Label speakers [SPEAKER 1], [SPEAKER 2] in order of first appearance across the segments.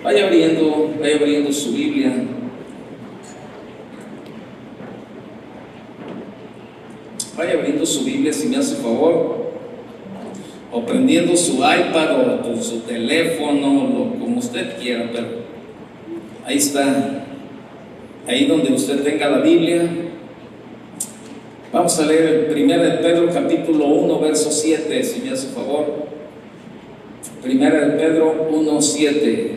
[SPEAKER 1] Vaya abriendo su Biblia. Vaya abriendo su Biblia si me hace favor, o prendiendo su iPad o su teléfono, como usted quiera, pero ahí está, ahí donde usted tenga la Biblia. Vamos a leer el 1 de Pedro capítulo 1 verso 7, si me hace favor. 1 de Pedro 1, 7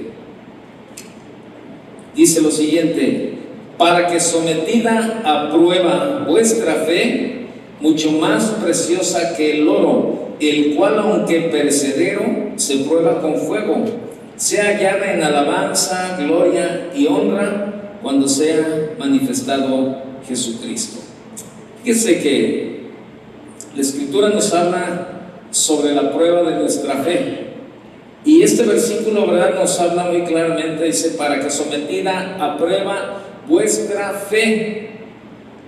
[SPEAKER 1] dice lo siguiente: para que sometida a prueba vuestra fe, mucho más preciosa que el oro, el cual aunque perecedero se prueba con fuego, sea hallada en alabanza, gloria y honra cuando sea manifestado Jesucristo. Fíjese que la Escritura nos habla sobre la prueba de nuestra fe. Y este versículo, ¿verdad?, nos habla muy claramente, dice, para que sometida a prueba vuestra fe.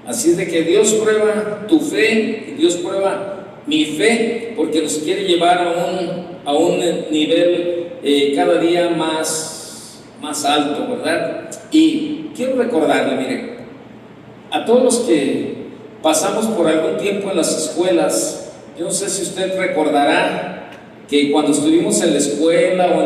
[SPEAKER 1] Así es de que Dios prueba tu fe, y Dios prueba mi fe, porque nos quiere llevar a un nivel cada día más alto, ¿verdad? Y quiero recordarle, mire, a todos los que pasamos por algún tiempo en las escuelas, yo no sé si usted recordará que cuando estuvimos en la escuela o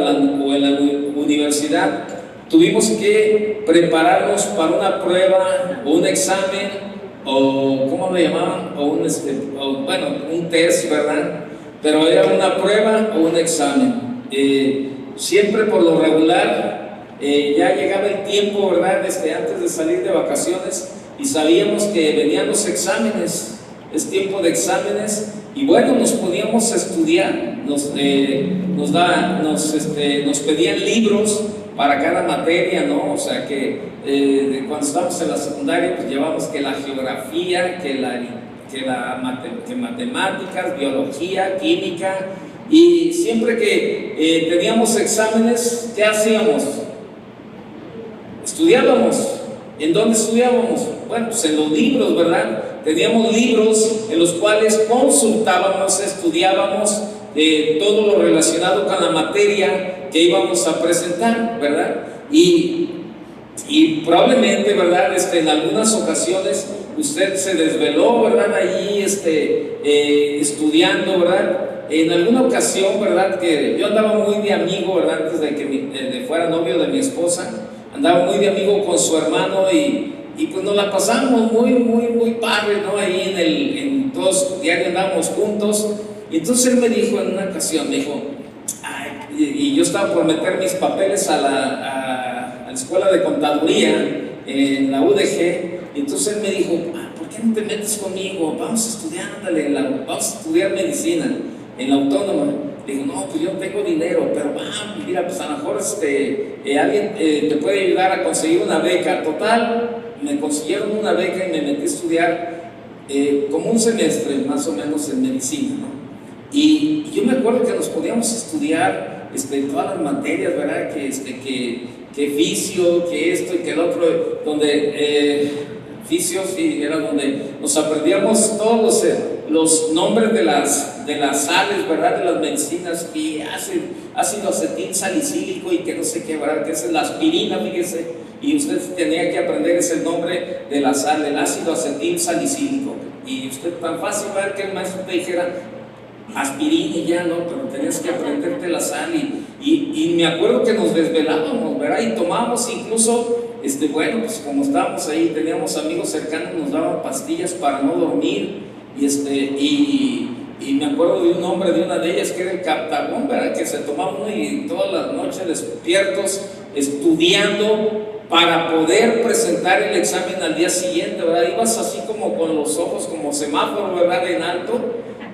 [SPEAKER 1] en la universidad, tuvimos que prepararnos para una prueba o un examen, o ¿cómo le llamaban? Un test, ¿verdad? Pero era una prueba o un examen. Siempre por lo regular, ya llegaba el tiempo, ¿verdad?, antes de salir de vacaciones, y sabíamos que venían los exámenes. Es tiempo de exámenes, y bueno, nos podíamos estudiar, nos pedían libros para cada materia, ¿no? O sea que cuando estábamos en la secundaria, pues llevábamos que la geografía, que matemáticas, biología, química, y siempre que teníamos exámenes, ¿qué hacíamos? Estudiábamos. ¿En dónde estudiábamos? Bueno, pues en los libros, ¿verdad? Teníamos libros en los cuales consultábamos, estudiábamos todo lo relacionado con la materia que íbamos a presentar, ¿verdad? Y probablemente, ¿verdad?, en algunas ocasiones usted se desveló, ¿verdad?, allí estudiando, ¿verdad? En alguna ocasión, ¿verdad?, que yo andaba muy de amigo, ¿verdad?, antes de que fuera novio de mi esposa, andaba muy de amigo con su hermano, y pues nos la pasamos muy padre, ¿no? Ahí en todos diario andábamos juntos. Y entonces él me dijo en una ocasión, me dijo, y yo estaba por meter mis papeles a la escuela de contaduría en la UDG. Y entonces él me dijo, ¿por qué no te metes conmigo? Vamos a estudiar, ándale, vamos a estudiar medicina en la Autónoma. Le digo, no, pues yo no tengo dinero, pero mira, pues a lo mejor alguien te puede ayudar a conseguir una beca. Total, me consiguieron una beca y me metí a estudiar como un semestre más o menos en medicina, ¿no? Y yo me acuerdo que nos podíamos estudiar todas las materias, ¿verdad? Que fisio, que esto y que el otro, donde fisio, sí, era donde nos aprendíamos todos los nombres de las sales, ¿verdad?, de las medicinas, y ácido acetil salicílico y que no sé qué, ¿verdad?, que es la aspirina, fíjese, y usted tenía que aprender ese nombre de la sal, el ácido acetil salicílico, y usted tan fácil, ¿verdad?, que el maestro te dijera aspirina y ya, ¿no? Pero tenías que aprenderte la sal, y me acuerdo que nos desvelábamos, ¿verdad?, y tomábamos incluso, bueno, pues como estábamos ahí, teníamos amigos cercanos, nos daban pastillas para no dormir, y me acuerdo de un nombre de una de ellas que era el Captagón, ¿verdad?, que se tomaba uno y todas las noches despiertos estudiando para poder presentar el examen al día siguiente, ¿verdad? Ibas así como con los ojos como semáforo, ¿verdad?, en alto,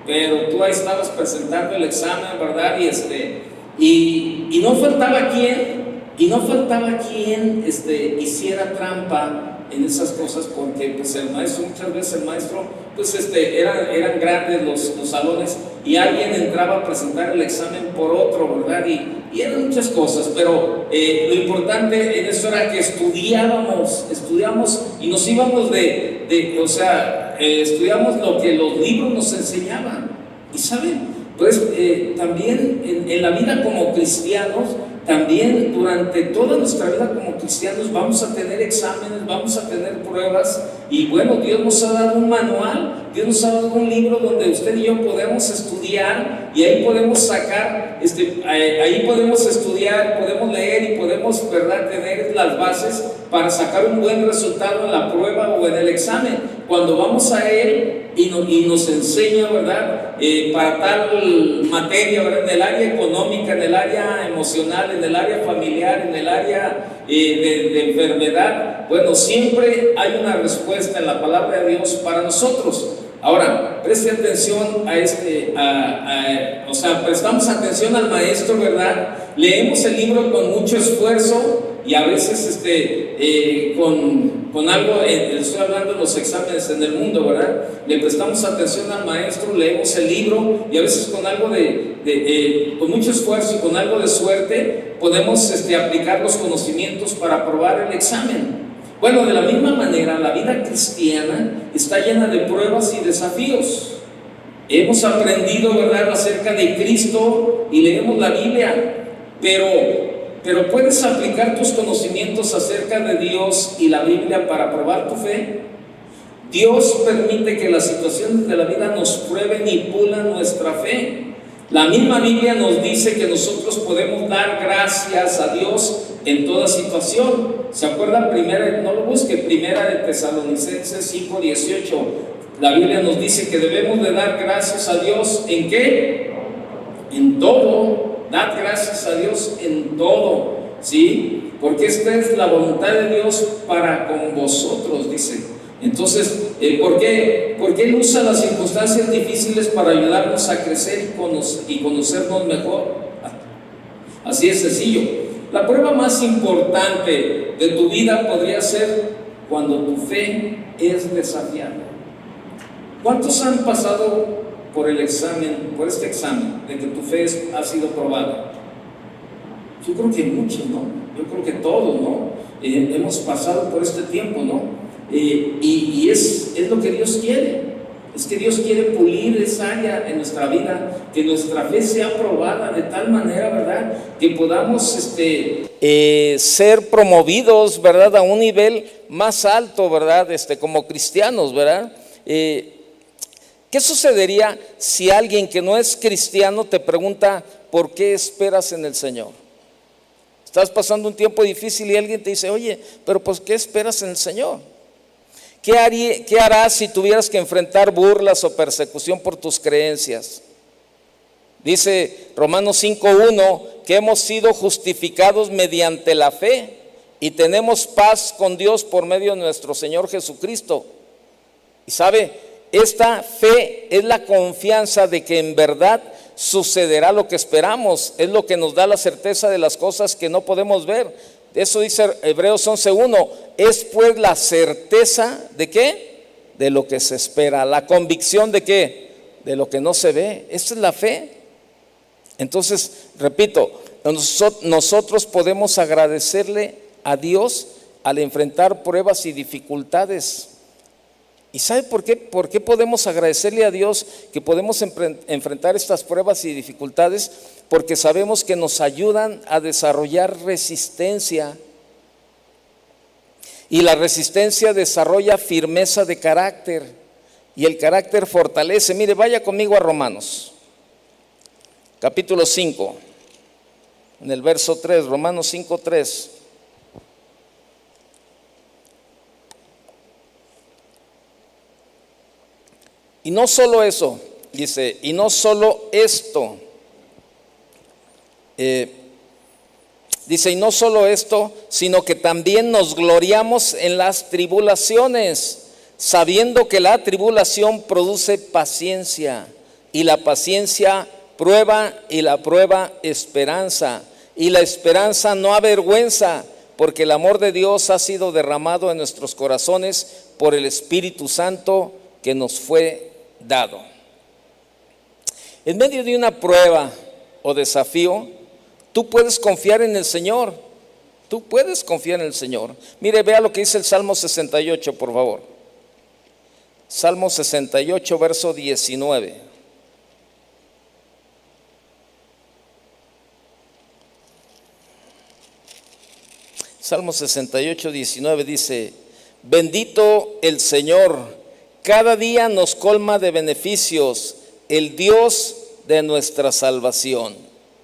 [SPEAKER 1] pero tú ahí estabas presentando el examen, ¿verdad? Y no faltaba quien hiciera trampa en esas cosas, porque pues muchas veces el maestro, pues eran grandes los salones, y alguien entraba a presentar el examen por otro, ¿verdad? Y eran muchas cosas, pero lo importante en eso era que estudiamos y nos íbamos estudiamos lo que los libros nos enseñaban. Y saben, pues también en la vida como cristianos, también durante toda nuestra vida como cristianos vamos a tener exámenes, vamos a tener pruebas, y bueno, Dios nos ha dado un manual, Dios nos ha dado un libro donde usted y yo podemos estudiar, y ahí podemos sacar, ahí podemos estudiar, podemos leer y podemos, ¿verdad?, tener las bases para sacar un buen resultado en la prueba o en el examen. Cuando vamos a Él y nos enseña, ¿verdad?, para tal materia, ¿verdad?, en el área económica, en el área emocional, en el área familiar, en el área de enfermedad, bueno, siempre hay una respuesta en la palabra de Dios para nosotros. Ahora, preste atención o sea, prestamos atención al maestro, ¿verdad? Leemos el libro con mucho esfuerzo, y a veces con algo, estoy hablando de los exámenes en el mundo, ¿verdad? Le prestamos atención al maestro, leemos el libro, y a veces con algo con mucho esfuerzo y con algo de suerte podemos aplicar los conocimientos para aprobar el examen. Bueno, de la misma manera, la vida cristiana está llena de pruebas y desafíos. Hemos aprendido, ¿verdad?, acerca de Cristo y leemos la Biblia, pero ¿puedes aplicar tus conocimientos acerca de Dios y la Biblia para probar tu fe? Dios permite que las situaciones de la vida nos prueben y pulan nuestra fe. La misma Biblia nos dice que nosotros podemos dar gracias a Dios en toda situación. ¿Se acuerdan? No lo busque, Primera de Tesalonicenses 5:18. La Biblia nos dice que debemos de dar gracias a Dios. ¿En qué? En todo. Dad gracias a Dios en todo, ¿sí? Porque esta es la voluntad de Dios para con vosotros, dice. Entonces, ¿por qué? Porque Él usa las circunstancias difíciles para ayudarnos a crecer y conocernos mejor. Así es sencillo. La prueba más importante de tu vida podría ser cuando tu fe es desafiada. ¿Cuántos han pasado por este examen de que tu fe ha sido probada? Yo creo que muchos, ¿no? Yo creo que todos, ¿no? Hemos pasado por este tiempo, ¿no? Y es lo que Dios quiere. Es que Dios quiere pulir esa área en nuestra vida, que nuestra fe sea probada de tal manera, ¿verdad?, que podamos ser promovidos, ¿verdad?, a un nivel más alto, ¿verdad?, como cristianos, ¿verdad? ¿Qué sucedería si alguien que no es cristiano te pregunta por qué esperas en el Señor? Estás pasando un tiempo difícil y alguien te dice, oye, pero pues ¿qué esperas en el Señor? ¿Qué harás si tuvieras que enfrentar burlas o persecución por tus creencias? Dice Romanos 5:1 que hemos sido justificados mediante la fe y tenemos paz con Dios por medio de nuestro Señor Jesucristo. Y sabe, esta fe es la confianza de que en verdad sucederá lo que esperamos, es lo que nos da la certeza de las cosas que no podemos ver. Eso dice Hebreos 11:1, es pues la certeza ¿de qué? De lo que se espera, la convicción ¿de qué? De lo que no se ve. Esa es la fe. Entonces, repito, nosotros podemos agradecerle a Dios al enfrentar pruebas y dificultades. ¿Y sabe por qué? ¿Por qué podemos agradecerle a Dios que podemos enfrentar estas pruebas y dificultades? Porque sabemos que nos ayudan a desarrollar resistencia. Y la resistencia desarrolla firmeza de carácter. Y el carácter fortalece. Mire, vaya conmigo a Romanos, capítulo 5, en el verso 3, Romanos 5:3. Y no solo eso, dice, y no solo esto, dice, y no solo esto, sino que también nos gloriamos en las tribulaciones, sabiendo que la tribulación produce paciencia, y la paciencia prueba, y la prueba esperanza, y la esperanza no avergüenza, porque el amor de Dios ha sido derramado en nuestros corazones por el Espíritu Santo que nos fue dado. En medio de una prueba o desafío, tú puedes confiar en el Señor. Tú puedes confiar en el Señor. Mire, vea lo que dice el Salmo 68, por favor. Salmo 68, verso 19.
[SPEAKER 2] Salmo 68, 19 dice: bendito el Señor, cada día nos colma de beneficios, el Dios de nuestra salvación.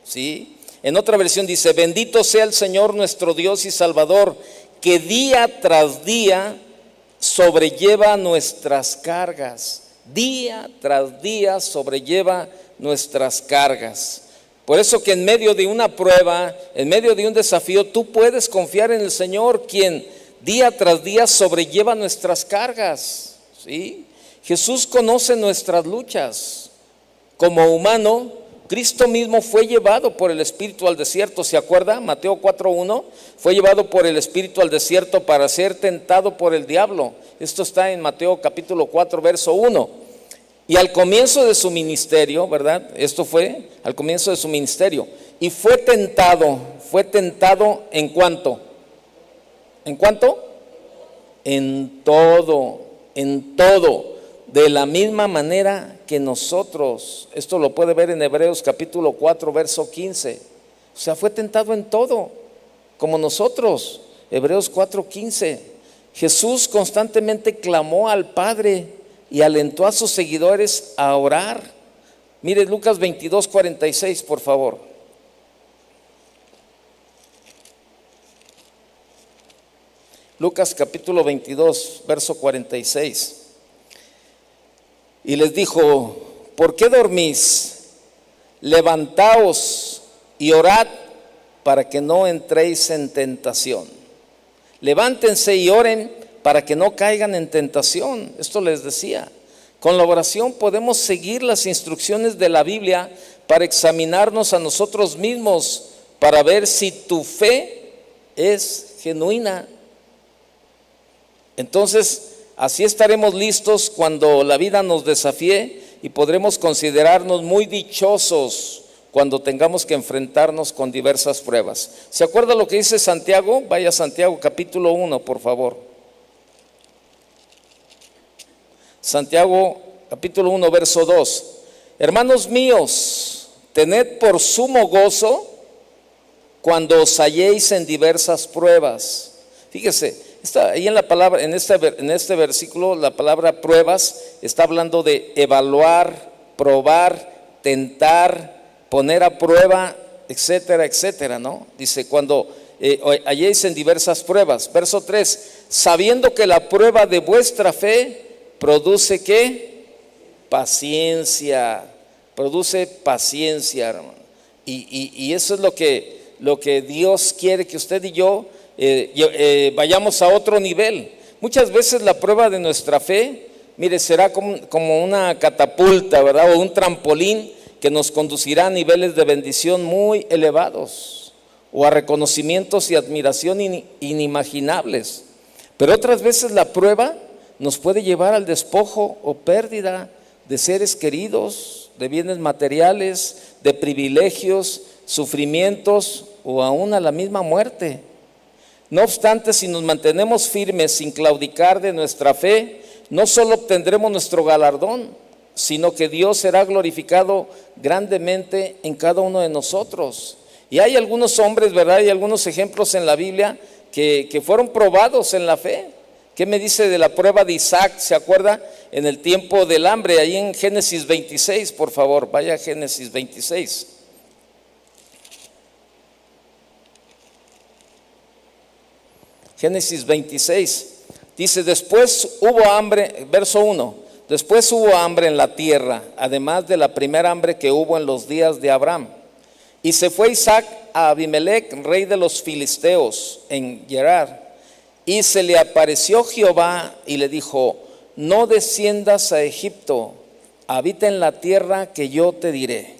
[SPEAKER 2] ¿Sí? En otra versión dice: bendito sea el Señor nuestro Dios y Salvador, que día tras día sobrelleva nuestras cargas. Día tras día sobrelleva nuestras cargas. Por eso que en medio de una prueba, en medio de un desafío, tú puedes confiar en el Señor, quien día tras día sobrelleva nuestras cargas. ¿Sí? Jesús conoce nuestras luchas. Como humano, Cristo mismo fue llevado por el Espíritu al desierto. ¿Se acuerda? Mateo 4:1, fue llevado por el Espíritu al desierto para ser tentado por el diablo. Esto está en Mateo capítulo 4, verso 1. Y al comienzo de su ministerio, ¿verdad? Esto fue al comienzo de su ministerio. Y fue tentado ¿en cuánto? ¿En cuánto? En todo. De la misma manera que nosotros. Esto lo puede ver en Hebreos capítulo 4, verso 15. O sea, fue tentado en todo, como nosotros. Hebreos 4:15. Jesús constantemente clamó al Padre y alentó a sus seguidores a orar. Mire Lucas 22:46, por favor. Lucas capítulo 22, verso 46. Y les dijo: ¿por qué dormís? Levantaos y orad para que no entréis en tentación. Levántense y oren para que no caigan en tentación. Esto les decía. Con la oración podemos seguir las instrucciones de la Biblia para examinarnos a nosotros mismos, para ver si tu fe es genuina. Entonces, así estaremos listos cuando la vida nos desafíe y podremos considerarnos muy dichosos cuando tengamos que enfrentarnos con diversas pruebas. ¿Se acuerda lo que dice Santiago? Vaya a Santiago capítulo 1, por favor. Santiago capítulo 1, verso 2. Hermanos míos, tened por sumo gozo cuando os halléis en diversas pruebas. Fíjese. Ahí en la palabra, en este versículo, la palabra pruebas está hablando de evaluar, probar, tentar, poner a prueba, etcétera, etcétera, ¿no? Dice, cuando halléis en diversas pruebas. Verso 3, sabiendo que la prueba de vuestra fe produce ¿qué? Paciencia. Produce paciencia, hermano. Y eso es lo que Dios quiere que usted y yo vayamos a otro nivel. Muchas veces la prueba de nuestra fe, mire, será como una catapulta, ¿verdad? O un trampolín que nos conducirá a niveles de bendición muy elevados o a reconocimientos y admiración inimaginables. Pero otras veces la prueba nos puede llevar al despojo o pérdida de seres queridos, de bienes materiales, de privilegios, sufrimientos o aún a la misma muerte. No obstante, si nos mantenemos firmes sin claudicar de nuestra fe, no solo obtendremos nuestro galardón, sino que Dios será glorificado grandemente en cada uno de nosotros. Y hay algunos hombres, ¿verdad? Hay algunos ejemplos en la Biblia que fueron probados en la fe. ¿Qué me dice de la prueba de Isaac? ¿Se acuerda? En el tiempo del hambre, ahí en Génesis 26, por favor, vaya a Génesis 26. Génesis 26, dice, después hubo hambre, verso 1, después hubo hambre en la tierra, además de la primera hambre que hubo en los días de Abraham. Y se fue Isaac a Abimelec, rey de los filisteos, en Gerar. Y se le apareció Jehová y le dijo, no desciendas a Egipto, habita en la tierra que yo te diré.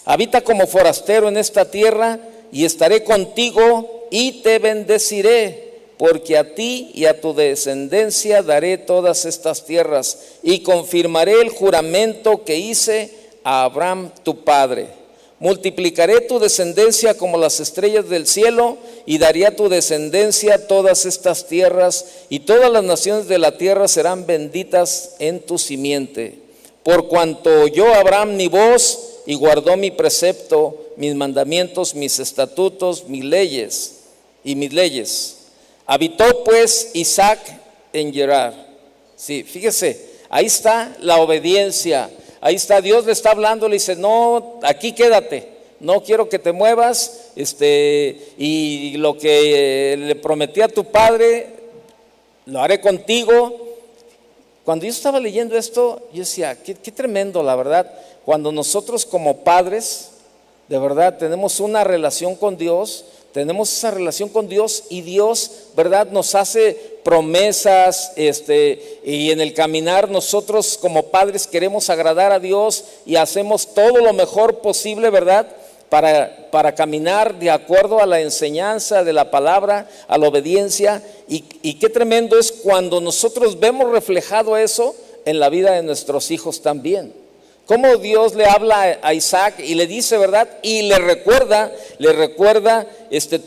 [SPEAKER 2] Habita como forastero en esta tierra y estaré contigo y te bendeciré, porque a ti y a tu descendencia daré todas estas tierras y confirmaré el juramento que hice a Abraham tu padre. Multiplicaré tu descendencia como las estrellas del cielo y daré a tu descendencia todas estas tierras y todas las naciones de la tierra serán benditas en tu simiente. Por cuanto oyó Abraham mi voz y guardó mi precepto, mis mandamientos, mis estatutos, mis leyes. y mis leyes. Habitó pues Isaac en Gerar. Sí, fíjese, ahí está la obediencia. Ahí está, Dios le está hablando, le dice, no, aquí quédate, no quiero que te muevas, y lo que le prometí a tu padre, lo haré contigo. Cuando yo estaba leyendo esto, yo decía, qué tremendo, la verdad, cuando nosotros como padres, de verdad, tenemos una relación con Dios, tenemos esa relación con Dios y Dios, ¿verdad?, nos hace promesas, y en el caminar nosotros como padres queremos agradar a Dios y hacemos todo lo mejor posible, ¿verdad?, para caminar de acuerdo a la enseñanza de la palabra, a la obediencia. Y qué tremendo es cuando nosotros vemos reflejado eso en la vida de nuestros hijos también. Cómo Dios le habla a Isaac y le dice, ¿verdad? Y le recuerda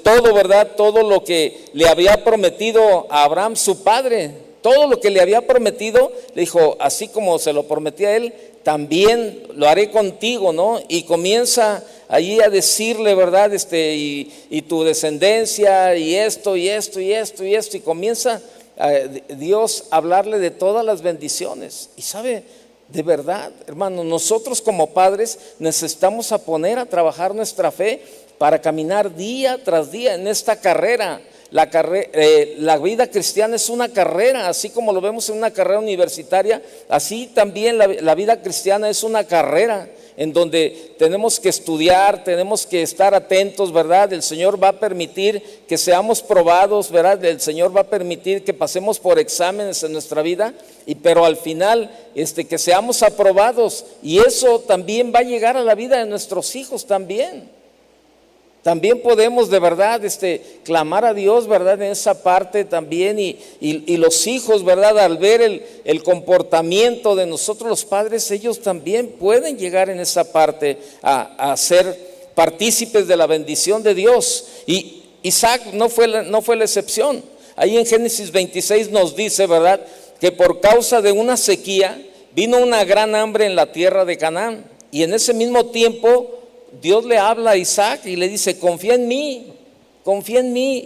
[SPEAKER 2] todo, ¿verdad? Todo lo que le había prometido a Abraham, su padre. Todo lo que le había prometido, le dijo, así como se lo prometí a él, también lo haré contigo, ¿no? Y comienza allí a decirle, ¿verdad? Y tu descendencia, y esto, y esto, y esto, y esto. Y comienza Dios a hablarle de todas las bendiciones. Y sabe, de verdad, hermano, nosotros como padres necesitamos a poner a trabajar nuestra fe para caminar día tras día en esta carrera. La vida cristiana es una carrera, así como lo vemos en una carrera universitaria, así también la vida cristiana es una carrera en donde tenemos que estudiar, tenemos que estar atentos, ¿verdad? El Señor va a permitir que seamos probados, ¿verdad? El Señor va a permitir que pasemos por exámenes en nuestra vida, pero al final que seamos aprobados, y eso también va a llegar a la vida de nuestros hijos también. También podemos de verdad clamar a Dios, ¿verdad? En esa parte también, y los hijos, ¿verdad? Al ver el comportamiento de nosotros los padres, ellos también pueden llegar en esa parte a ser partícipes de la bendición de Dios. Y Isaac no fue la excepción. Ahí en Génesis 26 nos dice, ¿verdad?, que por causa de una sequía vino una gran hambre en la tierra de Canaán, y en ese mismo tiempo Dios le habla a Isaac y le dice, confía en mí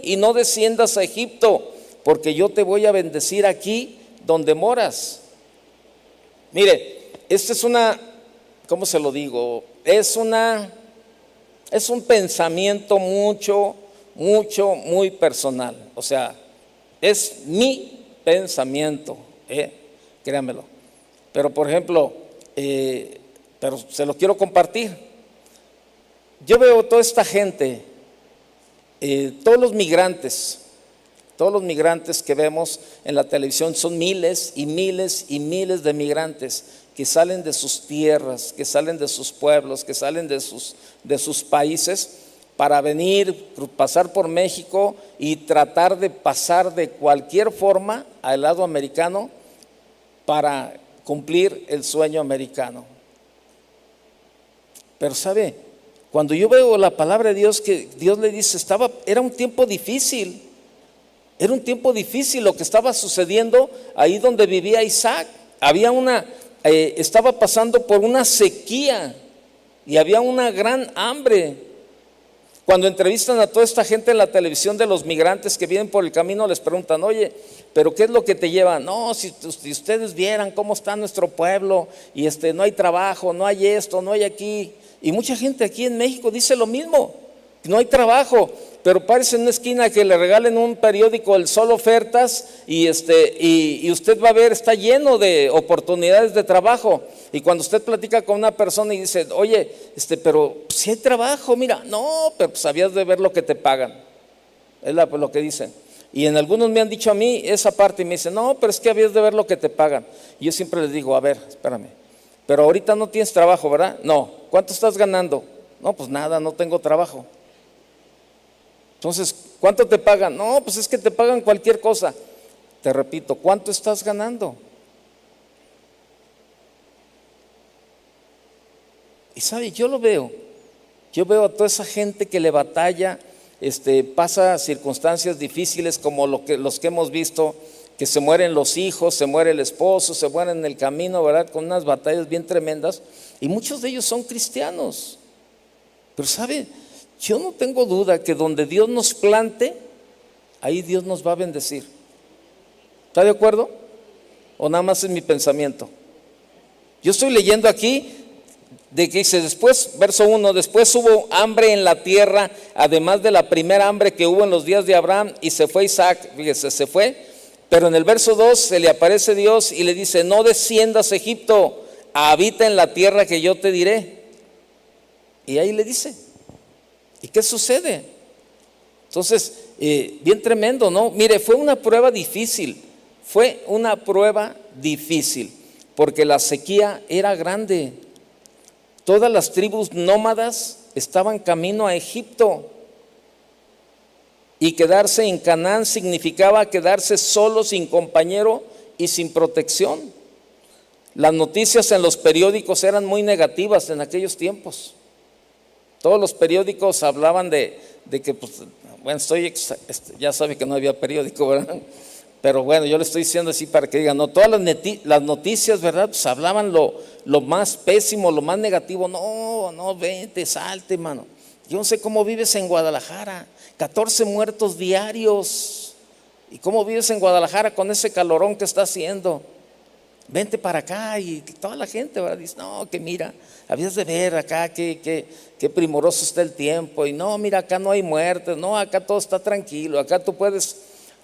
[SPEAKER 2] y no desciendas a Egipto, porque yo te voy a bendecir aquí donde moras. Mire, esta es ¿cómo se lo digo? Es un pensamiento muy personal. O sea, es mi pensamiento, créanmelo. Pero por ejemplo, pero se lo quiero compartir. Yo veo toda esta gente, todos los migrantes que vemos en la televisión, son miles y miles y miles de migrantes que salen de sus tierras, que salen de sus pueblos, que salen de sus países para venir, pasar por México y tratar de pasar de cualquier forma al lado americano para cumplir el sueño americano. Pero ¿sabe? Cuando yo veo la palabra de Dios, que Dios le dice, era un tiempo difícil, lo que estaba sucediendo ahí donde vivía Isaac. Estaba pasando por una sequía y había una gran hambre. Cuando entrevistan a toda esta gente en la televisión de los migrantes que vienen por el camino, les preguntan, oye, ¿pero qué es lo que te lleva? No, si ustedes vieran cómo está nuestro pueblo, y no hay trabajo, no hay esto, no hay aquí. Y mucha gente aquí en México dice lo mismo, no hay trabajo, pero parece en una esquina que le regalen un periódico, El Sol Ofertas, y usted va a ver, está lleno de oportunidades de trabajo. Y cuando usted platica con una persona y dice, oye, pero si hay trabajo, mira, no, pero pues habías de ver lo que te pagan, es lo que dicen. Y en algunos me han dicho a mí esa parte y me dicen, no, pero es que habías de ver lo que te pagan. Y yo siempre les digo, a ver, espérame, pero ahorita no tienes trabajo, ¿verdad? No. ¿Cuánto estás ganando? No, pues nada, no tengo trabajo. Entonces, ¿cuánto te pagan? No, pues es que te pagan cualquier cosa. Te repito, ¿cuánto estás ganando? Y sabe, yo veo a toda esa gente que le batalla, pasa circunstancias difíciles como los que hemos visto, que se mueren los hijos, se muere el esposo, se mueren en el camino, ¿verdad? Con unas batallas bien tremendas, y muchos de ellos son cristianos. Pero ¿sabe? Yo no tengo duda que donde Dios nos plante, ahí Dios nos va a bendecir. ¿Está de acuerdo? ¿O nada más es mi pensamiento? Yo estoy leyendo aquí de que dice después, verso 1, después hubo hambre en la tierra, además de la primera hambre que hubo en los días de Abraham, y se fue Isaac, fíjese, se fue. Pero en el verso 2 se le aparece Dios y le dice, no desciendas a Egipto, habita en la tierra que yo te diré. Y ahí le dice, ¿y qué sucede? Entonces, bien tremendo, ¿no? Mire, fue una prueba difícil, porque la sequía era grande. Todas las tribus nómadas estaban camino a Egipto. Y quedarse en Canaán significaba quedarse solo, sin compañero y sin protección. Las noticias en los periódicos eran muy negativas en aquellos tiempos. Todos los periódicos hablaban de que, pues, bueno, ya sabe que no había periódico, ¿verdad? Pero bueno, yo le estoy diciendo así para que digan, no, todas las noticias, ¿verdad? Pues hablaban lo más pésimo, lo más negativo. No, vente, salte, mano. Yo no sé cómo vives en Guadalajara, 14 muertos diarios. ¿Y cómo vives en Guadalajara con ese calorón que está haciendo? Vente para acá. Y toda la gente, ¿verdad? Dice, no, que mira, habías de ver acá qué primoroso está el tiempo. Y no, mira, acá no hay muertes, no, acá todo está tranquilo. Acá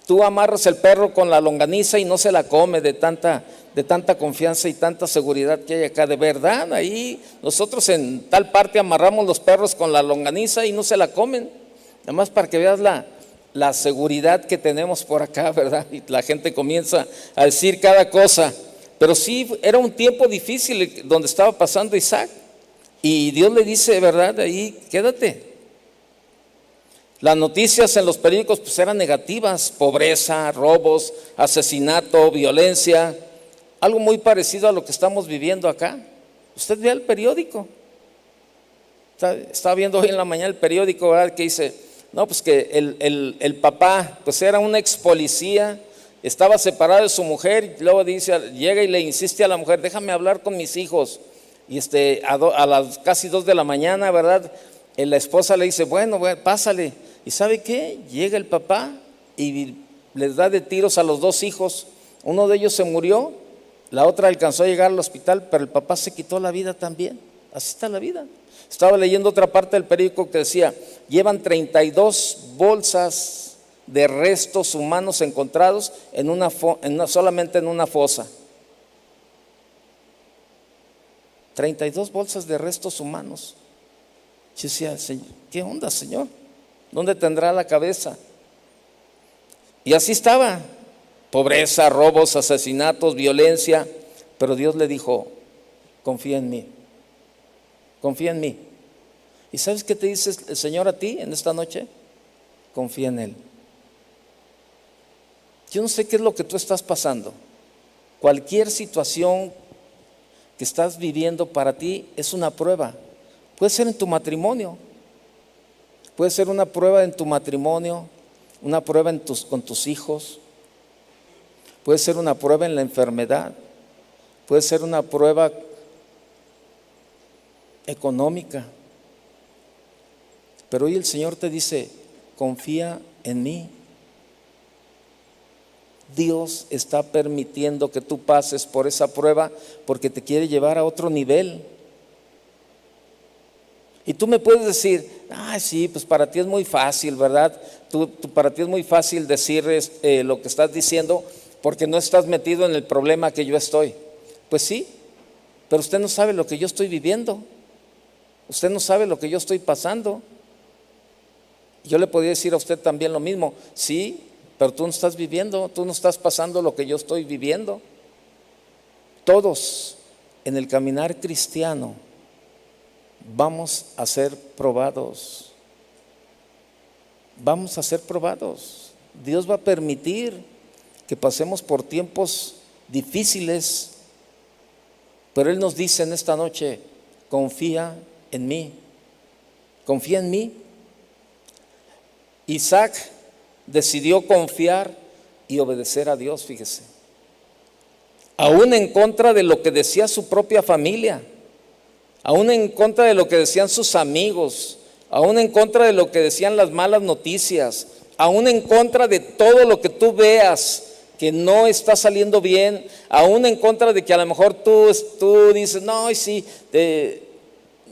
[SPEAKER 2] tú amarras el perro con la longaniza y no se la come de tanta confianza y tanta seguridad que hay acá. De verdad, ahí nosotros en tal parte amarramos los perros con la longaniza y no se la comen. Nada más para que veas la seguridad que tenemos por acá, ¿verdad? Y la gente comienza a decir cada cosa. Pero sí, era un tiempo difícil donde estaba pasando Isaac. Y Dios le dice, ¿verdad? Ahí, quédate. Las noticias en los periódicos pues eran negativas: pobreza, robos, asesinato, violencia. Algo muy parecido a lo que estamos viviendo acá. Usted ve el periódico. Estaba viendo hoy en la mañana el periódico, ¿verdad? Que dice, no, pues que el papá pues era un ex policía, estaba separado de su mujer, y luego llega y le insiste a la mujer, déjame hablar con mis hijos. Y a las casi 2 de la mañana, ¿verdad? La esposa le dice, bueno, pásale. ¿Y sabe qué? Llega el papá y les da de tiros a los 2 hijos. Uno de ellos se murió, la otra alcanzó a llegar al hospital, pero el papá se quitó la vida también. Así está la vida. Estaba leyendo otra parte del periódico que decía, llevan 32 bolsas de restos humanos encontrados solamente en una fosa. 32 bolsas de restos humanos. Yo decía, ¿qué onda, Señor? ¿Dónde tendrá la cabeza? Y así estaba, pobreza, robos, asesinatos, violencia. Pero Dios le dijo, confía en mí, confía en mí. ¿Y sabes qué te dice el Señor a ti en esta noche? Confía en Él. Yo no sé qué es lo que tú estás pasando. Cualquier situación que estás viviendo para ti es una prueba. Puede ser en tu matrimonio, puede ser una prueba en tu matrimonio, una prueba con tus hijos, puede ser una prueba en la enfermedad, puede ser una prueba económica. Pero hoy el Señor te dice, confía en mí. Dios está permitiendo que tú pases por esa prueba porque te quiere llevar a otro nivel. Y tú me puedes decir, sí, pues para ti es muy fácil, ¿verdad? Para ti es muy fácil decir lo que estás diciendo porque no estás metido en el problema que yo estoy. Pues sí, pero usted no sabe lo que yo estoy viviendo. Usted no sabe lo que yo estoy pasando. Yo le podría decir a usted también lo mismo. Sí, pero tú no estás viviendo, tú no estás pasando lo que yo estoy viviendo. Todos en el caminar cristiano vamos a ser probados. Vamos a ser probados. Dios va a permitir que pasemos por tiempos difíciles, pero Él nos dice en esta noche, confía en mí, confía en mí. Isaac decidió confiar y obedecer a Dios, fíjese, aún en contra de lo que decía su propia familia, aún en contra de lo que decían sus amigos, aún en contra de lo que decían las malas noticias, aún en contra de todo lo que tú veas que no está saliendo bien, aún en contra de que a lo mejor tú dices, no, y sí,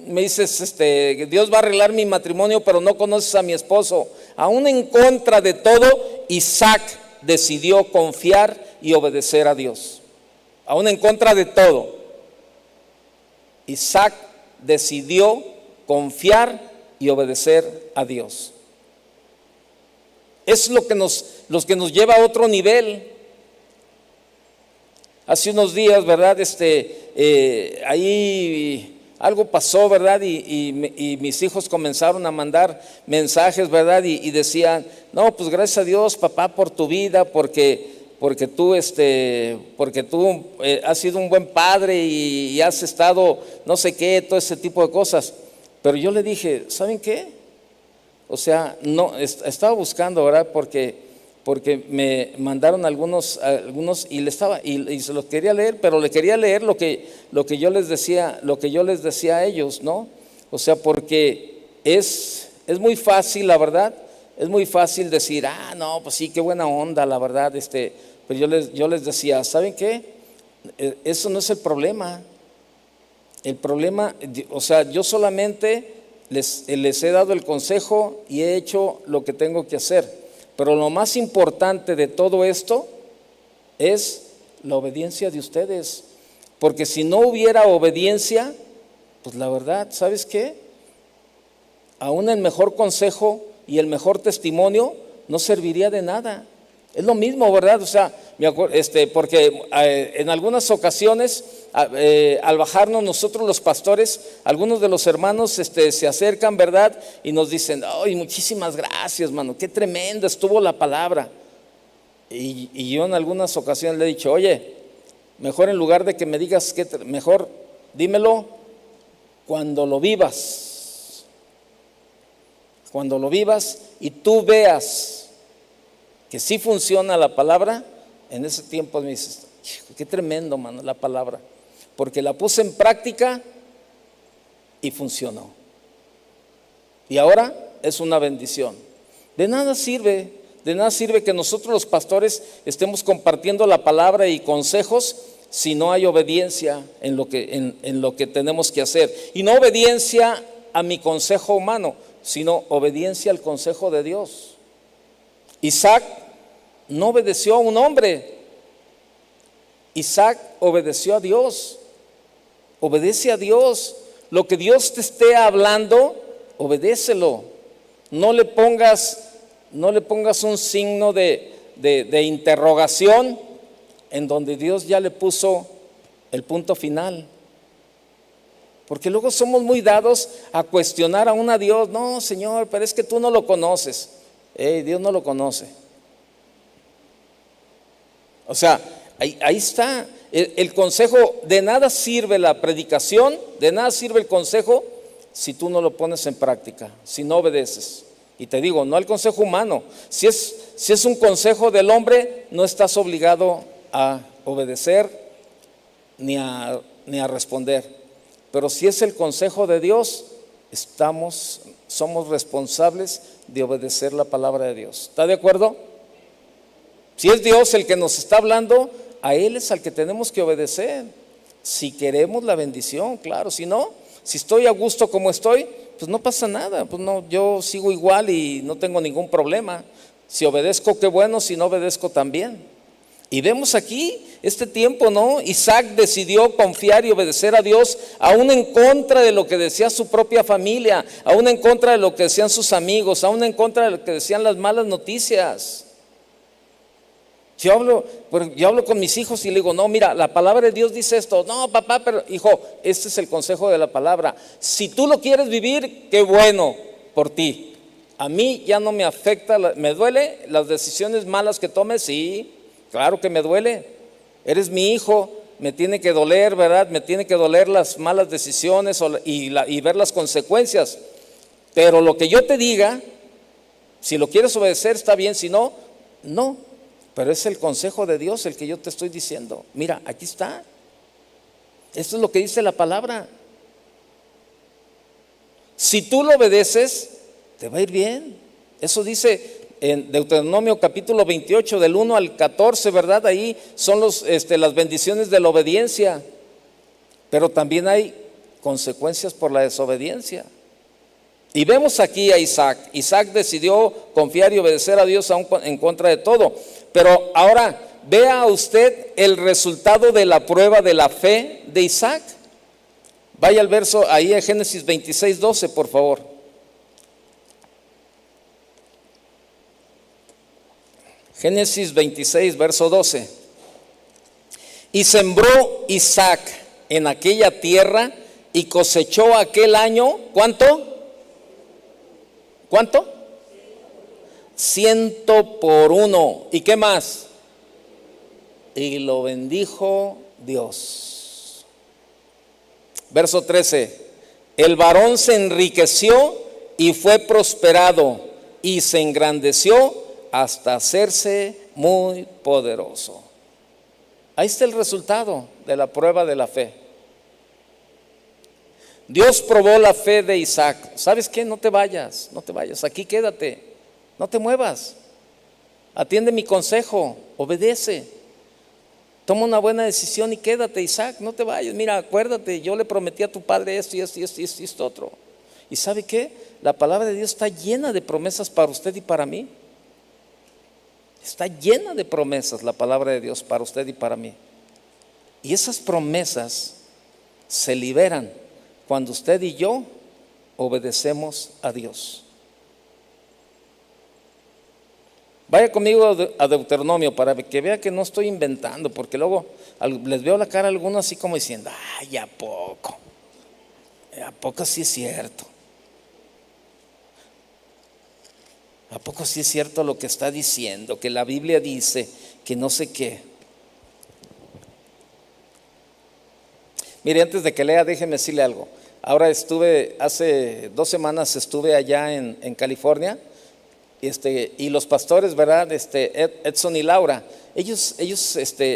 [SPEAKER 2] me dices, Dios va a arreglar mi matrimonio, pero no conoces a mi esposo. Aún en contra de todo, Isaac decidió confiar y obedecer a Dios. Aún en contra de todo, Isaac decidió confiar y obedecer a Dios. Es lo que nos lleva a otro nivel. Hace unos días, ¿verdad? Ahí algo pasó, ¿verdad? Y mis hijos comenzaron a mandar mensajes, ¿verdad? Y decían, no, pues gracias a Dios, papá, por tu vida, porque tú has sido un buen padre y has estado no sé qué, todo ese tipo de cosas. Pero yo le dije, ¿saben qué? O sea, no, estaba buscando, ¿verdad? Porque me mandaron algunos y se los quería leer, pero le quería leer lo que yo les decía, a ellos, ¿no? O sea, porque es muy fácil, la verdad, es muy fácil decir, no, pues sí, qué buena onda, la verdad, pero yo les decía, ¿saben qué? Eso no es el problema. El problema, o sea, yo solamente les he dado el consejo y he hecho lo que tengo que hacer. Pero lo más importante de todo esto es la obediencia de ustedes. Porque si no hubiera obediencia, pues la verdad, ¿sabes qué? Aún el mejor consejo y el mejor testimonio no serviría de nada. Es lo mismo, ¿verdad? O sea, porque en algunas ocasiones, al bajarnos nosotros los pastores, algunos de los hermanos se acercan, ¿verdad? Y nos dicen, ¡ay, muchísimas gracias, mano! ¡Qué tremenda estuvo la palabra! Y yo en algunas ocasiones le he dicho, oye, mejor en lugar de que me digas, mejor dímelo cuando lo vivas. Cuando lo vivas y tú veas que sí funciona la palabra, en ese tiempo me dices, qué tremendo, mano, la palabra, porque la puse en práctica y funcionó. Y ahora es una bendición. De nada sirve que nosotros los pastores estemos compartiendo la palabra y consejos si no hay obediencia en lo que tenemos que hacer. Y no obediencia a mi consejo humano, sino obediencia al consejo de Dios. Isaac no obedeció a un hombre. Isaac obedeció a Dios. Obedece a Dios. Lo que Dios te esté hablando, obedécelo. No le pongas un signo de interrogación en donde Dios ya le puso el punto final. Porque luego somos muy dados a cuestionar aún a Dios. No, Señor, pero es que tú no lo conoces. Dios no lo conoce. O sea, ahí está. El consejo, de nada sirve la predicación, de nada sirve el consejo si tú no lo pones en práctica, si no obedeces. Y te digo, no al consejo humano. Si es un consejo del hombre, no estás obligado a obedecer ni a responder. Pero si es el consejo de Dios, somos responsables de obedecer la palabra de Dios. ¿Está de acuerdo? Si es Dios el que nos está hablando, a Él es al que tenemos que obedecer. Si queremos la bendición, claro. Si no, si estoy a gusto como estoy, pues no pasa nada. Pues no, yo sigo igual y no tengo ningún problema. Si obedezco, qué bueno. Si no obedezco, también. Y vemos aquí este tiempo, ¿no? Isaac decidió confiar y obedecer a Dios, aún en contra de lo que decía su propia familia, aún en contra de lo que decían sus amigos, aún en contra de lo que decían las malas noticias. Yo hablo con mis hijos y le digo, no, mira, la palabra de Dios dice esto. No, papá, pero hijo, este es el consejo de la palabra. Si tú lo quieres vivir, qué bueno por ti. A mí ya no me afecta, me duele las decisiones malas que tomes, sí, claro que me duele. Eres mi hijo, me tiene que doler, ¿verdad? Me tiene que doler las malas decisiones y ver las consecuencias. Pero lo que yo te diga, si lo quieres obedecer, está bien, si no, no. Pero es el consejo de Dios el que yo te estoy diciendo. Mira, aquí está. Esto es lo que dice la palabra. Si tú lo obedeces, te va a ir bien. Eso dice en Deuteronomio capítulo 28 del 1 al 14, ¿verdad? Ahí son las bendiciones de la obediencia, pero también hay consecuencias por la desobediencia. Y vemos aquí a Isaac. Isaac decidió confiar y obedecer a Dios aún en contra de todo. Pero ahora vea usted el resultado de la prueba de la fe de Isaac. Vaya al verso ahí en Génesis 26, 12, por favor. Génesis 26, verso 12. Y sembró Isaac en aquella tierra y cosechó aquel año, ¿cuánto? ¿Cuánto? 100 por 1. ¿Y qué más? Y lo bendijo Dios. Verso 13. El varón se enriqueció y fue prosperado y se engrandeció hasta hacerse muy poderoso. Ahí está el resultado de la prueba de la fe. Dios probó la fe de Isaac. ¿Sabes qué? No te vayas, aquí quédate, no te muevas. Atiende mi consejo, obedece. Toma una buena decisión y quédate, Isaac, no te vayas. Mira, acuérdate, yo le prometí a tu padre esto y esto y esto y esto otro. ¿Y sabe qué? La palabra de Dios está llena de promesas para usted y para mí. Está llena de promesas la palabra de Dios para usted y para mí. Y esas promesas se liberan cuando usted y yo obedecemos a Dios. Vaya conmigo a Deuteronomio para que vea que no estoy inventando, porque luego les veo la cara a algunos así como diciendo, ay, ¿a poco? ¿A poco sí es cierto? ¿A poco sí es cierto lo que está diciendo? Que la Biblia dice que no sé qué. Mire, antes de que lea, déjeme decirle algo. Ahora hace 2 semanas estuve allá en California, y los pastores, ¿verdad? Edson y Laura, ellos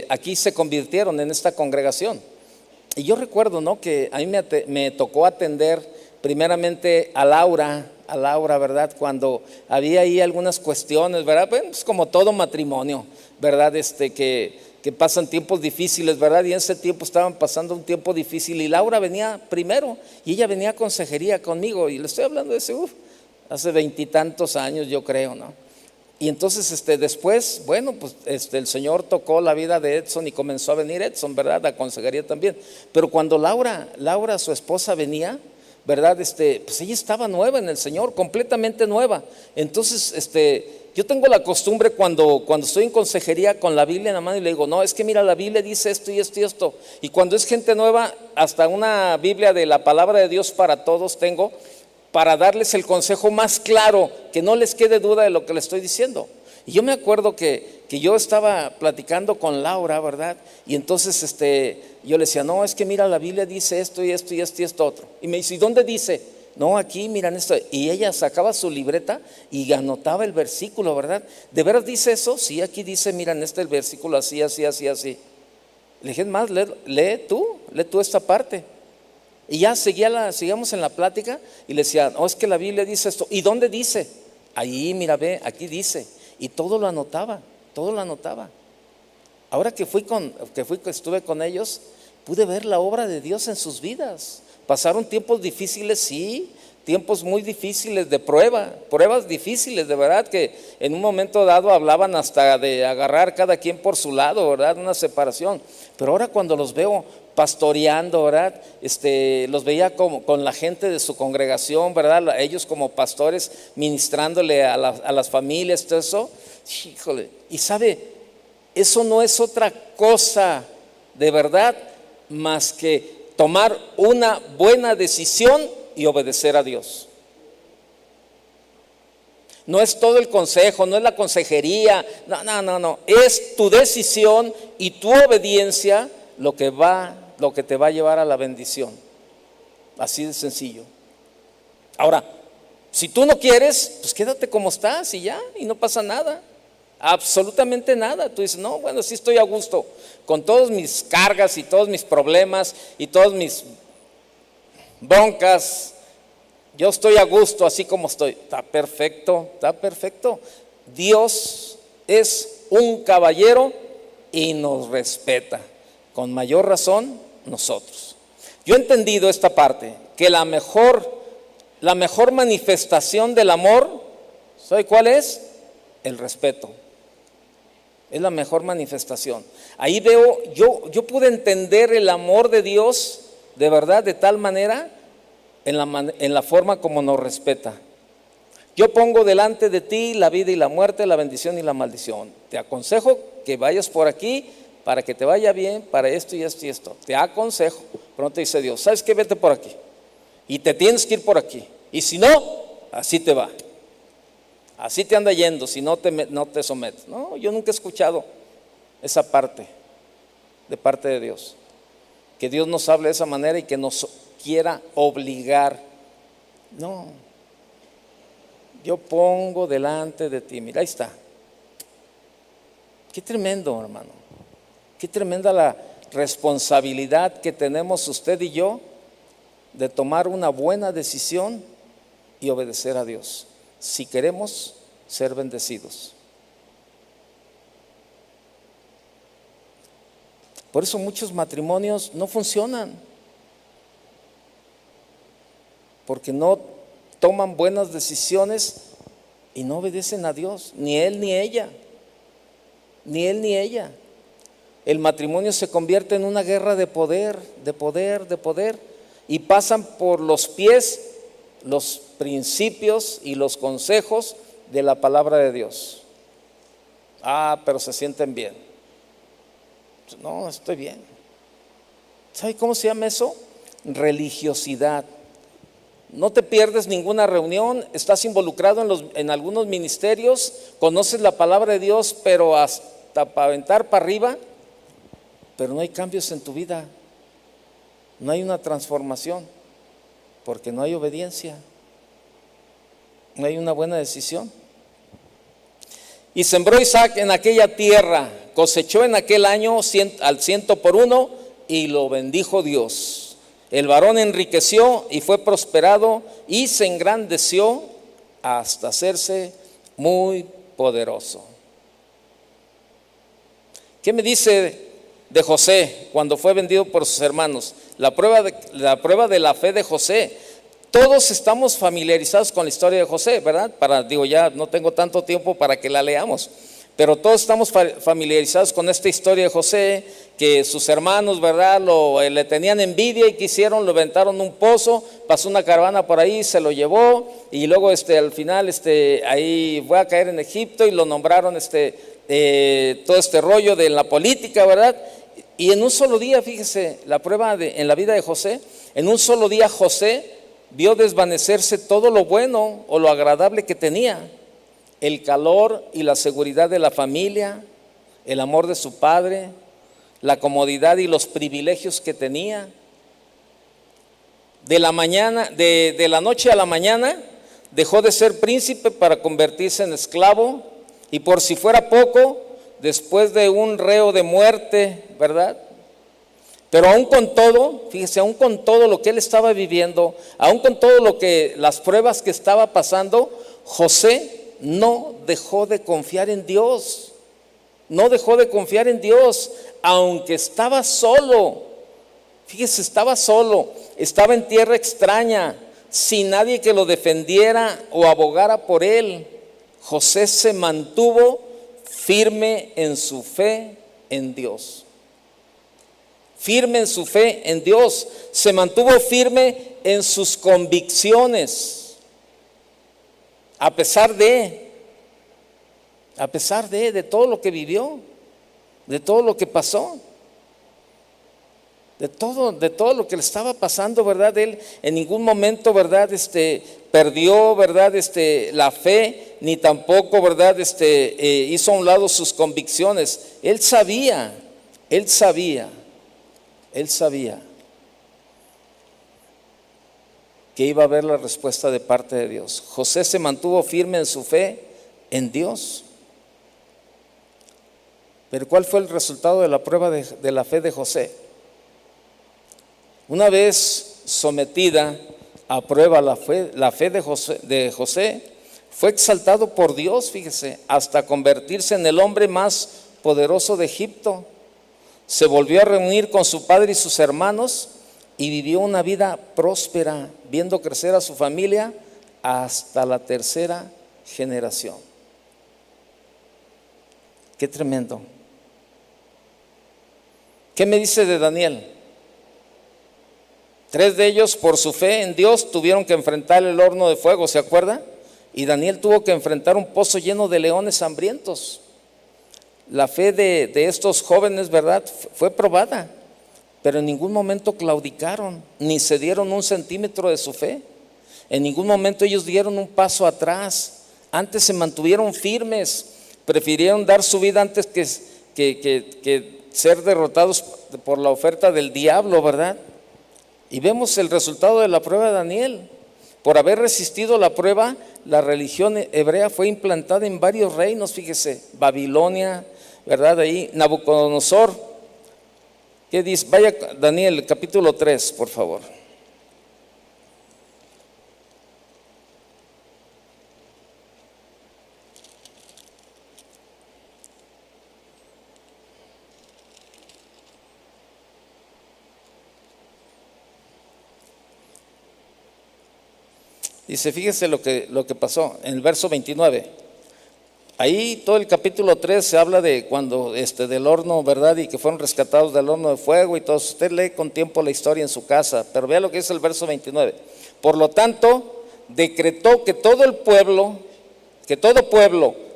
[SPEAKER 2] aquí se convirtieron en esta congregación. Y yo recuerdo, ¿no?, que a mí me tocó atender primeramente a Laura, ¿verdad? Cuando había ahí algunas cuestiones, ¿verdad? Bueno, es como todo matrimonio, ¿verdad? Que pasan tiempos difíciles, ¿verdad? Y en ese tiempo estaban pasando un tiempo difícil y Laura venía primero y ella venía a consejería conmigo y le estoy hablando de hace 20 y tantos años, yo creo, ¿no? Y entonces después, bueno, pues el Señor tocó la vida de Edson y comenzó a venir Edson, ¿verdad? A consejería también. Pero cuando Laura, su esposa, venía, ¿verdad? Pues ella estaba nueva en el Señor, completamente nueva. Entonces, yo tengo la costumbre cuando estoy en consejería con la Biblia en la mano y le digo, no, es que mira, la Biblia dice esto y esto y esto. Y cuando es gente nueva, hasta una Biblia de la palabra de Dios para todos tengo, para darles el consejo más claro, que no les quede duda de lo que les estoy diciendo. Y yo me acuerdo que yo estaba platicando con Laura, ¿verdad? Y entonces yo le decía, no, es que mira, la Biblia dice esto y esto y esto y esto otro. Y me dice, ¿y dónde dice? No, aquí, miran esto. Y ella sacaba su libreta y anotaba el versículo, ¿verdad? ¿De veras dice eso? Sí, aquí dice, miran, el versículo así, así, así, así. Le dije, más, lee tú esta parte. Y ya seguíamos en la plática y le decía, no, es que la Biblia dice esto. ¿Y dónde dice? Ahí, mira, ve, aquí dice. Y todo lo anotaba. Ahora que estuve con ellos, pude ver la obra de Dios en sus vidas. Pasaron tiempos difíciles, sí, tiempos muy difíciles de pruebas difíciles, de verdad, que en un momento dado hablaban hasta de agarrar cada quien por su lado, ¿verdad? Una separación. Pero ahora cuando los veo pastoreando, ¿verdad? Los veía como con la gente de su congregación, ¿verdad? Ellos como pastores ministrándole a las familias, todo eso. Híjole, y sabe, eso no es otra cosa de verdad más que tomar una buena decisión y obedecer a Dios. No es todo el consejo, no es la consejería, no, es tu decisión y tu obediencia lo que te va a llevar a la bendición. Así de sencillo. Ahora, si tú no quieres, pues quédate como estás y ya, y no pasa nada. Absolutamente nada. Tú dices, no, bueno, sí estoy a gusto con todas mis cargas y todos mis problemas y todas mis broncas. Yo estoy a gusto así como estoy. Está perfecto. Dios es un caballero y nos respeta. Con mayor razón nosotros. Yo he entendido esta parte, que la mejor manifestación del amor, ¿sabe cuál es? El respeto. Es la mejor manifestación. Ahí veo, yo pude entender el amor de Dios de verdad de tal manera en la forma como nos respeta. Yo pongo delante de ti la vida y la muerte, la bendición y la maldición. Te aconsejo que vayas por aquí para que te vaya bien, para esto y esto y esto. Te aconsejo. Pero no te dice Dios, ¿sabes qué? Vete por aquí. Y te tienes que ir por aquí. Y si no, así te va. Así te anda yendo si no te sometes. No, yo nunca he escuchado esa parte de parte de Dios. Que Dios nos hable de esa manera y que nos quiera obligar. No. Yo pongo delante de ti. Mira, ahí está. Qué tremendo, hermano. Qué tremenda la responsabilidad que tenemos usted y yo de tomar una buena decisión y obedecer a Dios, si queremos ser bendecidos. Por eso muchos matrimonios no funcionan, porque no toman buenas decisiones y no obedecen a Dios, ni él ni ella, ni él ni ella. El matrimonio se convierte en una guerra de poder, y pasan por los pies los principios y los consejos de la palabra de Dios. Pero se sienten bien. No, estoy bien. ¿Sabe cómo se llama eso? Religiosidad. No te pierdes ninguna reunión, estás involucrado en algunos ministerios, conoces la palabra de Dios, pero hasta para aventar para arriba, pero no hay cambios en tu vida, no hay una transformación, porque no hay obediencia, no hay una buena decisión. Y sembró Isaac en aquella tierra, cosechó en aquel año al 100 por 1 y lo bendijo Dios. El varón enriqueció y fue prosperado y se engrandeció hasta hacerse muy poderoso. ¿Qué me dice de José cuando fue vendido por sus hermanos? La prueba de la fe de José. Todos estamos familiarizados con la historia de José, ¿verdad? Ya no tengo tanto tiempo para que la leamos, pero todos estamos familiarizados con esta historia de José, que sus hermanos, ¿verdad? Le tenían envidia y quisieron, lo aventaron un pozo, pasó una caravana por ahí, se lo llevó y luego al final ahí fue a caer en Egipto y lo nombraron todo este rollo de la política, ¿verdad? Y en un solo día, fíjese, la prueba en la vida de José, en un solo día José vio desvanecerse todo lo bueno o lo agradable que tenía, el calor y la seguridad de la familia, el amor de su padre, la comodidad y los privilegios que tenía. De la noche a la mañana dejó de ser príncipe para convertirse en esclavo, y por si fuera poco, después de un reo de muerte, ¿verdad? Pero aún con todo, fíjese, aún con todo lo que él estaba viviendo, aún con todo las pruebas que estaba pasando, José no dejó de confiar en Dios. No dejó de confiar en Dios, aunque estaba solo. Fíjese, estaba solo, estaba en tierra extraña, sin nadie que lo defendiera o abogara por él. José se mantuvo firme en su fe en Dios. Firme en su fe en Dios, se mantuvo firme en sus convicciones, a pesar de todo lo que vivió, de todo lo que pasó, de todo lo que le estaba pasando, ¿verdad? Él en ningún momento, ¿verdad? Perdió, ¿verdad? La fe, ni tampoco, ¿verdad? Hizo a un lado sus convicciones. Él sabía que iba a haber la respuesta de parte de Dios. José se mantuvo firme en su fe en Dios. Pero ¿cuál fue el resultado de la prueba de la fe de José? Una vez sometida a prueba la fe de José, fue exaltado por Dios, fíjese, hasta convertirse en el hombre más poderoso de Egipto. Se volvió a reunir con su padre y sus hermanos y vivió una vida próspera, viendo crecer a su familia hasta la tercera generación. Qué tremendo. ¿Qué me dice de Daniel? 3 de ellos, por su fe en Dios, tuvieron que enfrentar el horno de fuego, ¿se acuerda? Y Daniel tuvo que enfrentar un pozo lleno de leones hambrientos. La fe de estos jóvenes, ¿verdad?, fue probada, pero en ningún momento claudicaron, ni se dieron un centímetro de su fe. En ningún momento ellos dieron un paso atrás. Antes se mantuvieron firmes, prefirieron dar su vida antes que ser derrotados por la oferta del diablo, ¿verdad? Y vemos el resultado de la prueba de Daniel. Por haber resistido la prueba, la religión hebrea fue implantada en varios reinos, fíjese, Babilonia, ¿verdad? Ahí, Nabucodonosor. ¿Qué dice? Vaya Daniel, capítulo 3, por favor. Dice, fíjese lo que pasó en el verso 29. Ahí todo el capítulo 3 se habla de cuando del horno, ¿verdad? Y que fueron rescatados del horno de fuego y todo. Usted lee con tiempo la historia en su casa, pero vea lo que dice el verso 29. Por lo tanto, decretó que todo pueblo,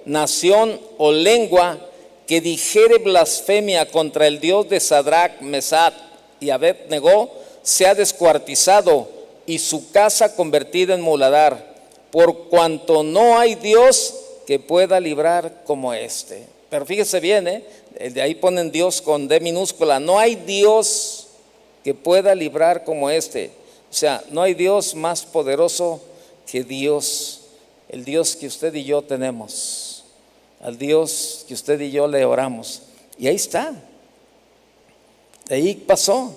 [SPEAKER 2] nación o lengua que dijere blasfemia contra el Dios de Sadrach, Mesach y Abed-Negó sea descuartizado y su casa convertida en muladar, por cuanto no hay Dios que pueda librar como este. Pero fíjese bien, de ahí ponen Dios con D minúscula. No hay Dios que pueda librar como este. O sea, no hay Dios más poderoso que Dios, el Dios que usted y yo tenemos, al Dios que usted y yo le oramos. Y ahí está, de ahí pasó.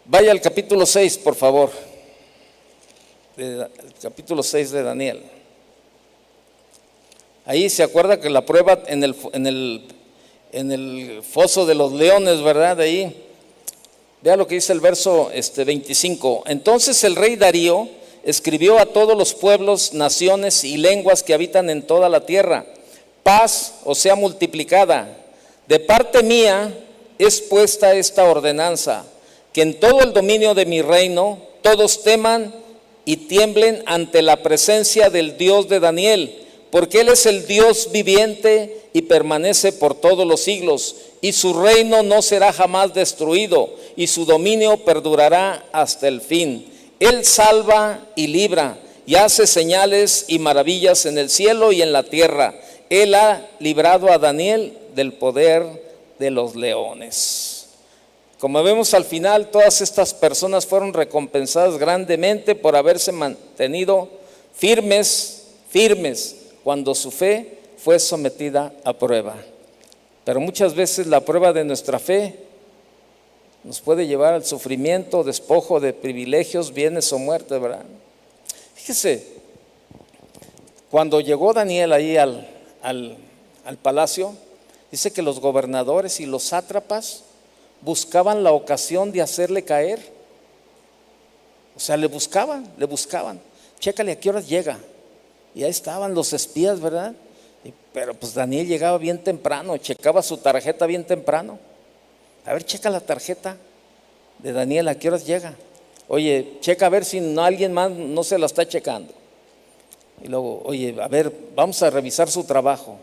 [SPEAKER 2] Vaya al capítulo 6, por favor, el capítulo 6 de Daniel. Ahí se acuerda que la prueba en el foso de los leones, ¿verdad? Ahí, vea lo que dice el verso 25. Entonces el rey Darío escribió a todos los pueblos, naciones y lenguas que habitan en toda la tierra: paz os sea multiplicada. De parte mía es puesta esta ordenanza, que en todo el dominio de mi reino todos teman y tiemblen ante la presencia del Dios de Daniel, porque Él es el Dios viviente y permanece por todos los siglos, y su reino no será jamás destruido, y su dominio perdurará hasta el fin. Él salva y libra, y hace señales y maravillas en el cielo y en la tierra. Él ha librado a Daniel del poder de los leones. Como vemos al final, todas estas personas fueron recompensadas grandemente por haberse mantenido firmes cuando su fe fue sometida a prueba. Pero muchas veces la prueba de nuestra fe nos puede llevar al sufrimiento, despojo de privilegios, bienes o muerte, ¿verdad? Fíjese, cuando llegó Daniel ahí al palacio, dice que los gobernadores y los sátrapas buscaban la ocasión de hacerle caer. O sea, le buscaban. Chécale a qué horas llega. Y ahí estaban los espías, ¿verdad? Pero pues Daniel llegaba bien temprano, checaba su tarjeta bien temprano. A ver, checa la tarjeta de Daniel, ¿a qué horas llega? Oye, checa a ver si no, alguien más no se la está checando. Y luego, oye, a ver, vamos a revisar su trabajo.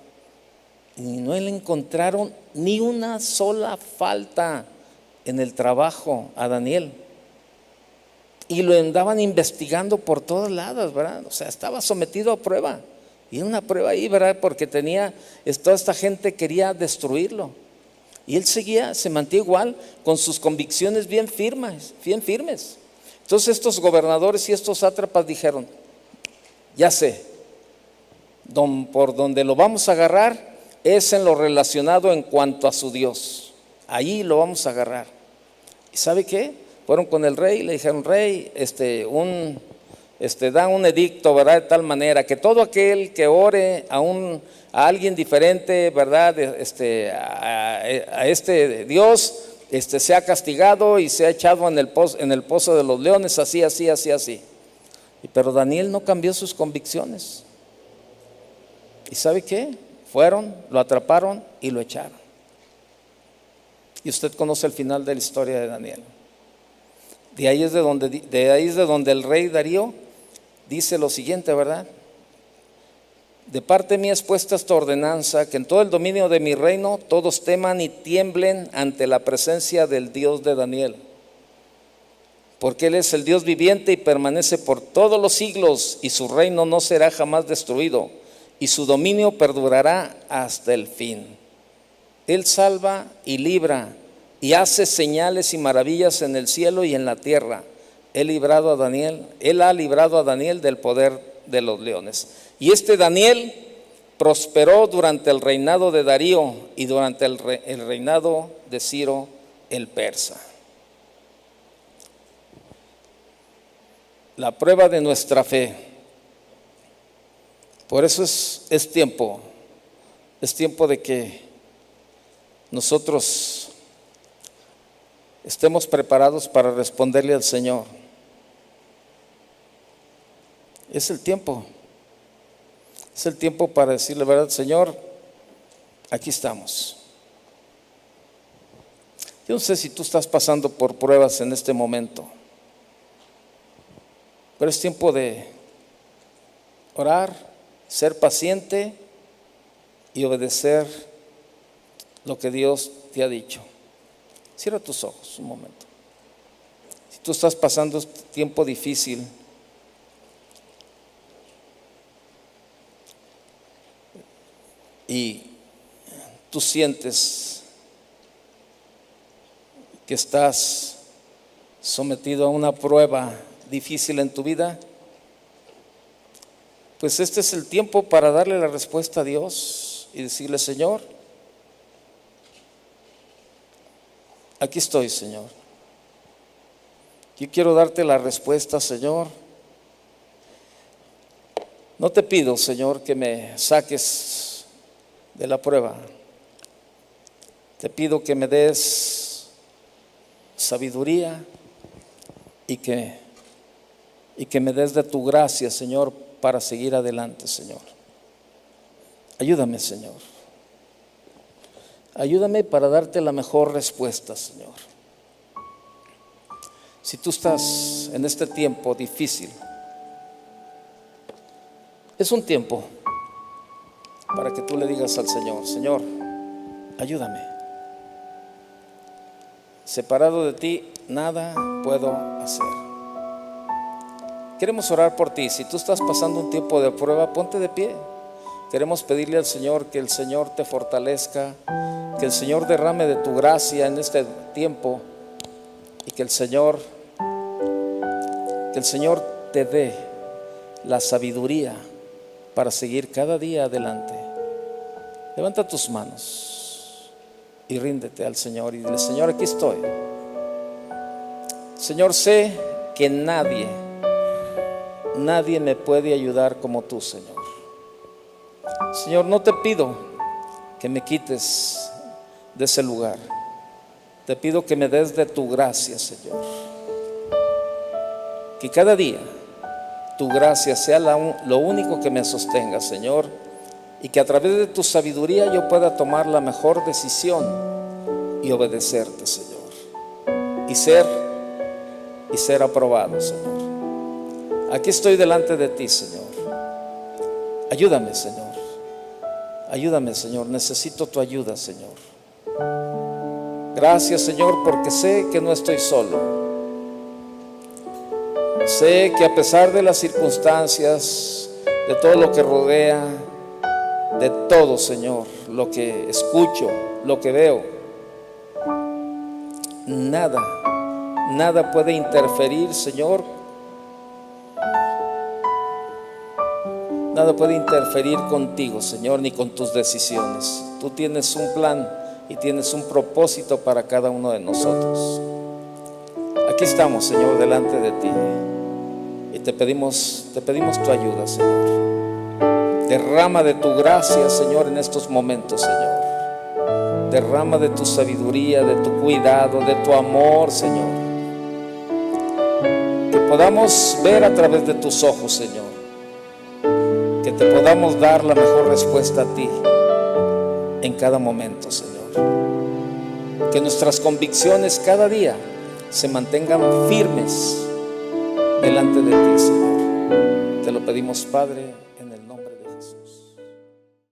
[SPEAKER 2] Y no le encontraron ni una sola falta en el trabajo a Daniel. Y lo andaban investigando por todos lados, ¿verdad? O sea, estaba sometido a prueba. Y una prueba ahí, ¿verdad? Porque toda esta gente quería destruirlo. Y él seguía, se mantuvo igual, con sus convicciones bien firmes. Entonces estos gobernadores y estos sátrapas dijeron: ya sé, por donde lo vamos a agarrar es en lo relacionado en cuanto a su Dios. Ahí lo vamos a agarrar. ¿Y sabe qué? Fueron con el rey y le dijeron: rey, da un edicto, ¿verdad? De tal manera que todo aquel que ore a alguien diferente, ¿verdad? A este Dios, sea castigado y sea echado en el pozo de los leones, así. Pero Daniel no cambió sus convicciones. ¿Y sabe qué? Fueron, lo atraparon y lo echaron. Y usted conoce el final de la historia de Daniel. De ahí es de donde el rey Darío dice lo siguiente, ¿verdad? De parte mía es puesta esta ordenanza, que en todo el dominio de mi reino todos teman y tiemblen ante la presencia del Dios de Daniel. Porque Él es el Dios viviente y permanece por todos los siglos, y su reino no será jamás destruido, y su dominio perdurará hasta el fin. Él salva y libra, y hace señales y maravillas en el cielo y en la tierra. Él ha librado a Daniel del poder de los leones. Y Daniel prosperó durante el reinado de Darío y durante el reinado de Ciro el persa. La prueba de nuestra fe. Por eso es tiempo de que nosotros estemos preparados para responderle al Señor. Es el tiempo para decirle, ¿verdad? Señor, aquí estamos. Yo no sé si tú estás pasando por pruebas en este momento, pero es tiempo de orar, ser paciente y obedecer lo que Dios te ha dicho. Cierra tus ojos un momento. Si tú estás pasando este tiempo difícil, y tú sientes que estás sometido a una prueba difícil en tu vida, pues este es el tiempo para darle la respuesta a Dios y decirle, Señor, aquí estoy, Señor. Yo quiero darte la respuesta, Señor. No te pido, Señor, que me saques de la prueba. Te pido que me des sabiduría y que me des de tu gracia, Señor, para seguir adelante, Señor. Ayúdame, Señor. Ayúdame para darte la mejor respuesta, Señor. Si tú estás en este tiempo difícil, es un tiempo para que tú le digas al Señor, Señor, ayúdame. Separado de ti, nada puedo hacer. Queremos orar por ti. Si tú estás pasando un tiempo de prueba, ponte de pie. Queremos pedirle al Señor que el Señor te fortalezca, que el Señor derrame de tu gracia en este tiempo y que el Señor te dé la sabiduría para seguir cada día adelante. Levanta tus manos y ríndete al Señor y dile, Señor, aquí estoy. Señor, sé que nadie me puede ayudar como tú, Señor. Señor, no te pido que me quites de ese lugar. Te pido que me des de tu gracia, Señor. Que cada día tu gracia sea lo único que me sostenga, Señor, y que a través de tu sabiduría yo pueda tomar la mejor decisión y obedecerte, Señor, y ser aprobado, Señor. Aquí estoy delante de ti, Señor. Ayúdame, Señor. Ayúdame, Señor. Necesito tu ayuda, Señor. Gracias, Señor, porque sé que no estoy solo. Sé que a pesar de las circunstancias, de todo lo que rodea, de todo, Señor, lo que escucho, lo que veo, nada puede interferir, Señor. Nada puede interferir contigo, Señor, ni con tus decisiones. Tú tienes un plan y tienes un propósito para cada uno de nosotros. Aquí estamos, Señor, delante de ti. Y te pedimos tu ayuda, Señor. Derrama de tu gracia, Señor, en estos momentos, Señor. Derrama de tu sabiduría, de tu cuidado, de tu amor, Señor. Que podamos ver a través de tus ojos, Señor. Que te podamos dar la mejor respuesta a ti en cada momento, Señor. Que nuestras convicciones cada día se mantengan firmes delante de ti, Señor. Te lo pedimos, Padre.